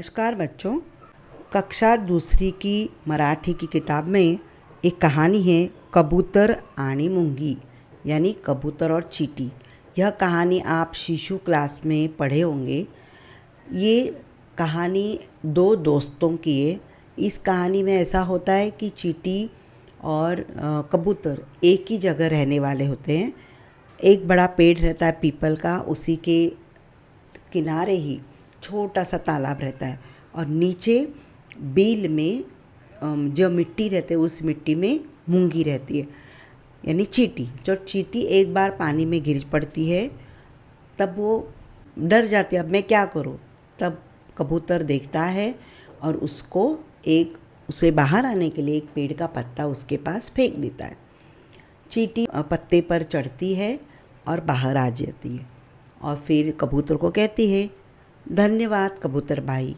नमस्कार बच्चों। कक्षा दूसरी की मराठी की किताब में एक कहानी है कबूतर आणि मुंगी, यानी कबूतर और चींटी। यह कहानी आप शिशु क्लास में पढ़े होंगे। ये कहानी दो दोस्तों की है। इस कहानी में ऐसा होता है कि चींटी और कबूतर एक ही जगह रहने वाले होते हैं। एक बड़ा पेड़ रहता है पीपल का, उसी के किनारे ही छोटा सा तालाब रहता है और नीचे बील में जो मिट्टी रहती है उस मिट्टी में मूंगी रहती है, यानी चींटी। जो चींटी एक बार पानी में गिर पड़ती है तब वो डर जाती है, अब मैं क्या करूँ। तब कबूतर देखता है और उसे बाहर आने के लिए एक पेड़ का पत्ता उसके पास फेंक देता है। चींटी पत्ते पर चढ़ती है और बाहर आ जाती है और फिर कबूतर को कहती है, धन्यवाद कबूतर भाई।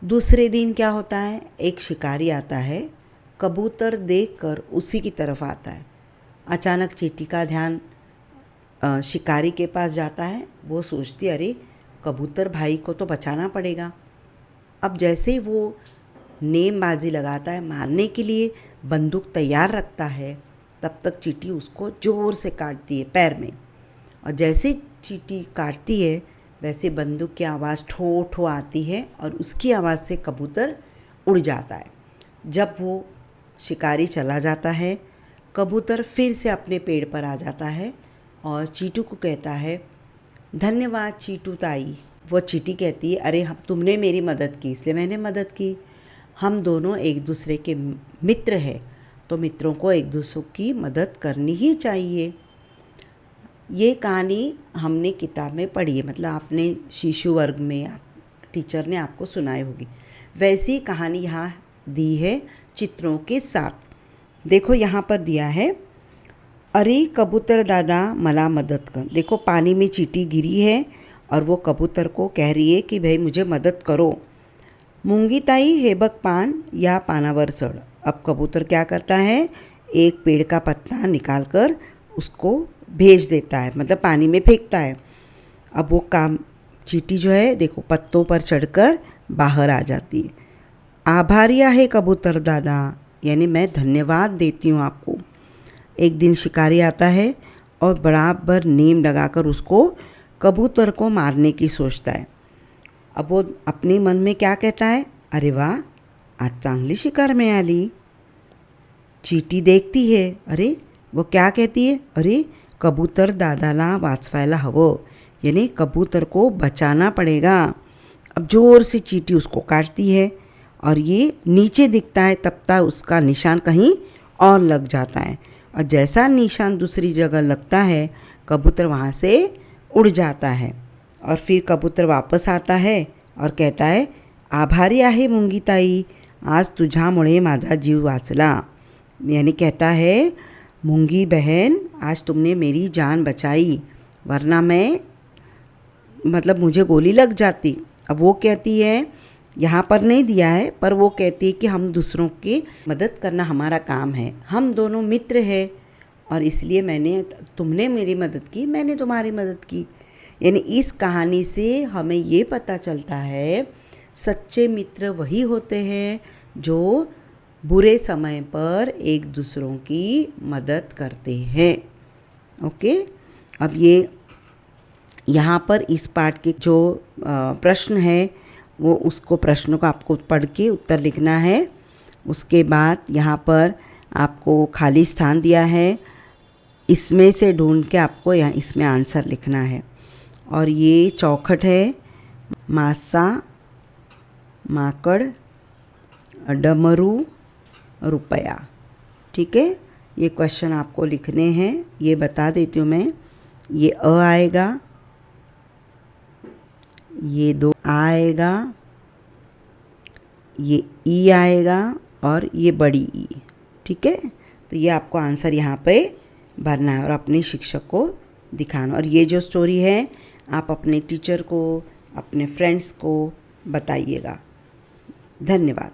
दूसरे दिन क्या होता है, एक शिकारी आता है। कबूतर देखकर उसी की तरफ आता है। अचानक चींटी का ध्यान शिकारी के पास जाता है। वो सोचती, अरे कबूतर भाई को तो बचाना पड़ेगा। अब जैसे ही वो नेमबाजी लगाता है, मारने के लिए बंदूक तैयार रखता है, तब तक चींटी उसको ज़ोर से काटती है पैर में। और जैसे चींटी काटती है वैसे बंदूक की आवाज़ ठो ठो आती है और उसकी आवाज़ से कबूतर उड़ जाता है। जब वो शिकारी चला जाता है, कबूतर फिर से अपने पेड़ पर आ जाता है और चींटू को कहता है, धन्यवाद चींटू ताई। वो चींटी कहती है, अरे तुमने मेरी मदद की इसलिए मैंने मदद की। हम दोनों एक दूसरे के मित्र हैं, तो मित्रों को एक दूसरे की मदद करनी ही चाहिए। ये कहानी हमने किताब में पढ़ी है, मतलब आपने शिशु वर्ग में टीचर ने आपको सुनाई होगी। वैसी कहानी यहाँ दी है चित्रों के साथ। देखो यहाँ पर दिया है, अरे कबूतर दादा मला मदद कर। देखो पानी में चींटी गिरी है और वो कबूतर को कह रही है कि भाई मुझे मदद करो। मुंगी ताई हे बघ पान या पानावर चढ़। अब कबूतर क्या करता है, एक पेड़ का पत्ता निकाल कर उसको भेज देता है, मतलब पानी में फेंकता है। अब वो काम चींटी जो है देखो पत्तों पर चढ़कर बाहर आ जाती है। आभारी है कबूतर दादा, यानी मैं धन्यवाद देती हूँ आपको। एक दिन शिकारी आता है और बराबर नीम लगाकर उसको कबूतर को मारने की सोचता है। अब वो अपने मन में क्या कहता है, अरे वाह आज चांगली शिकार मिळाली। चींटी देखती है, अरे वो क्या कहती है, अरे कबूतर दादाला वाचवायला हवं, यानी कबूतर को बचाना पड़ेगा। अब ज़ोर से चींटी उसको काटती है और ये नीचे दिखता है, तब तक उसका निशान कहीं और लग जाता है और जैसा निशान दूसरी जगह लगता है कबूतर वहाँ से उड़ जाता है। और फिर कबूतर वापस आता है और कहता है, आभारी आहे मुंगी ताई, आज तुझ्यामुळे माझा जीव वाचला। यानी कहता है, मूंगी बहन आज तुमने मेरी जान बचाई, वरना मैं मतलब मुझे गोली लग जाती। अब वो कहती है, यहाँ पर नहीं दिया है पर वो कहती है कि हम दूसरों की मदद करना हमारा काम है, हम दोनों मित्र हैं और इसलिए तुमने मेरी मदद की, मैंने तुम्हारी मदद की। यानी इस कहानी से हमें ये पता चलता है सच्चे मित्र वही होते हैं जो बुरे समय पर एक दूसरों की मदद करते हैं। ओके, अब ये यहाँ पर इस पाठ के जो प्रश्न है वो उसको प्रश्नों को आपको पढ़ के उत्तर लिखना है। उसके बाद यहाँ पर आपको खाली स्थान दिया है, इसमें से ढूंढ के आपको यहाँ इसमें आंसर लिखना है। और ये चौखट है, मासा माकड़ डमरू रुपया। ठीक है, ये क्वेश्चन आपको लिखने हैं, ये बता देती हूँ मैं। ये अ आएगा, ये दो आएगा, ये ई आएगा और ये बड़ी ई। ठीक है, तो ये आपको आंसर यहाँ पे भरना है और अपने शिक्षक को दिखाना। और ये जो स्टोरी है आप अपने टीचर को, अपने फ्रेंड्स को बताइएगा। धन्यवाद।